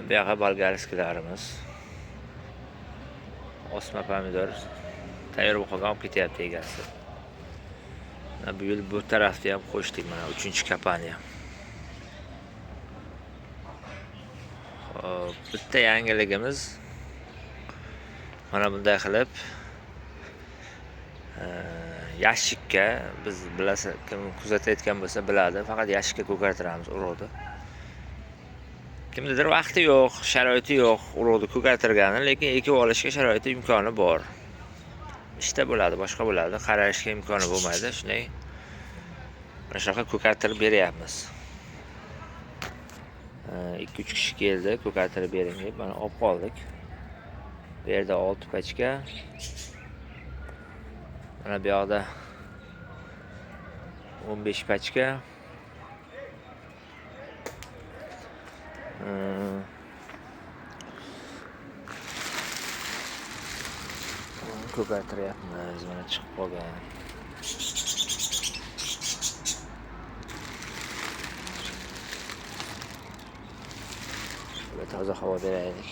Bu yoqqa bolgarskilarimiz. Osma pomidor tayyor bo'lib qolgan, olib ketyapti egasi. Bu yil bu tarafda ham qo'shdik, mana 3-kompaniya. Xo'p, bitta yangiligimiz mana bunday qilib yashikka, biz bilasiz, kim kuzatayotgan bo'lsa biladi, faqat yashikka ko'kartiramiz urug'ni. Kimdadir vaqti yo'q, sharoiti yo'q urug'ni ko'kartirgani, lekin ekib olishga sharoiti imkoni bor. Ishda bo'ladi, boshqa bo'ladi, qarashga imkoni bo'lmaydi. Shunday mana shunaqa ko'kartirib beryapmiz. 2-3 kishi keldi, ko'kartirib bering deb, mana olib qoldik. Bu yerda 6 pachka. Mana bu yoqda 15 pachka. Ko'kartiryapmiz, mana chiqib qolgan. Shunga toza havo beraylik.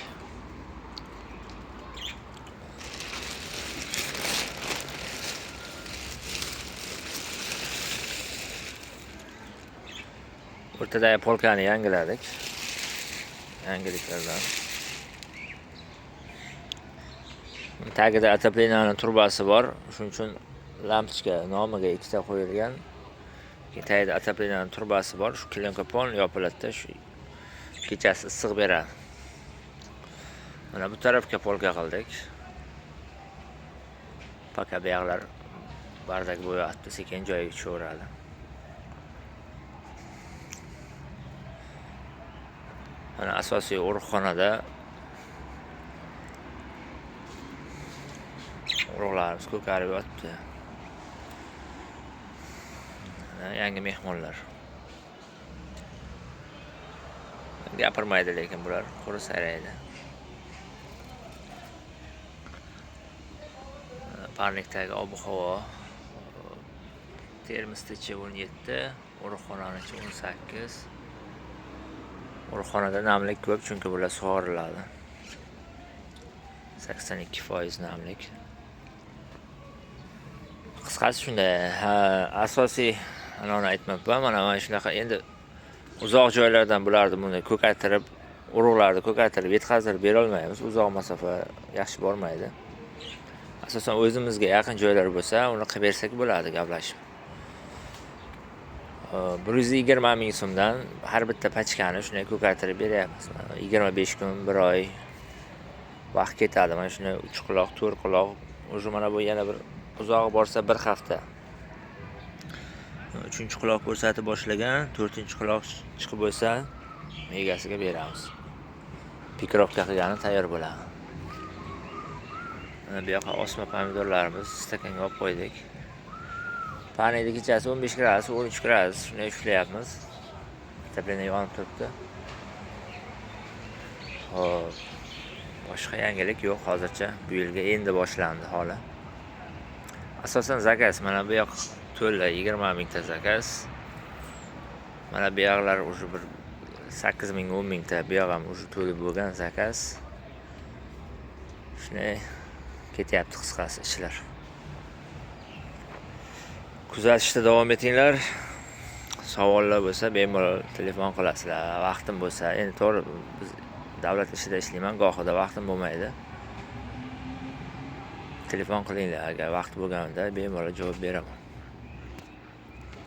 O'rtadagi polkani yangiladik. Yangiliklardan. Tagida отоплениyaning turbasi bor. Shuning uchun lampochka nomiga ikkita qo'yilgan. Tagida отоплениyaning turbasi bor. Shu klyonka pol yopiladi, shu kechasi issiq beradi. Mana bu tarafga polka qildik. Paka buyog'lar bardak bo'yapti, sekin joyiga tushaveradi. Mana asosiy urug'xonada urug'larimiz ko'karib yotibdi. Yangi mehmonlar. Gapirmaydi, lekin bular quri sayraydi. Parnikdagi ob-havo Termizda 17, urug'xonanichi 18. Urug'xonada namlik ko'p, chunki bular sug'oriladi. 82% namlik. Qisqasi shunday. Asosiy anavni aytmabman. Mana shunaqa endi uzoq joylardan bularni bunday ko'kartirib, urug'larni ko'kartirib yetkazib bera olmaymiz. Uzoq masofa yaxshi bormaydi. Asosan o'zimizga yaqin joylar bo'lsa, uni qilib bersak bo'ladi, gaplashib. 120 ming so'mdan har bitta pachkani shunday ko'kartirib beryapmiz. 25 kun, 1 oy vaqt ketadi. Mana shunday 3 quloq, 4 quloq, o'sha mana bu yana bir uzoq borsa 1 hafta. 3-quloq ko'rsatib boshlagan, 4-quloq chiqib bo'lsa egasiga beramiz. Pikrovka qilgani tayyor bo'ladi. Mana bu yoqqa osma pomidorlarimiz stakanga olib qo'ydik. Paneli kechasi 15 gradus, 13 gradus shunday ushlayapmiz. Tableniya yonib turibdi. Xo'p. Boshqa yangilik yo'q hozircha. Bu yilga endi boshlandi holi. Asosan zakaz, mana bu yoq to'la 20 mingta zakaz. Mana bu yoqlar o'sha bir 8 ming, 10 mingta, bu yoq ham o'sha to'lib bo'lgan zakaz. Shunday ketyapti qisqasi ishlar. Kuzatishda davom etinglar. Savollar bo'lsa bemalol telefon qilasizlar. Vaqtim bo'lsa, endi to'g'ri biz davlat ishida ishlayman, gohida vaqtim bo'lmaydi. Telefon qilinglar, agar vaqt bo'lganida bemalol javob beraman.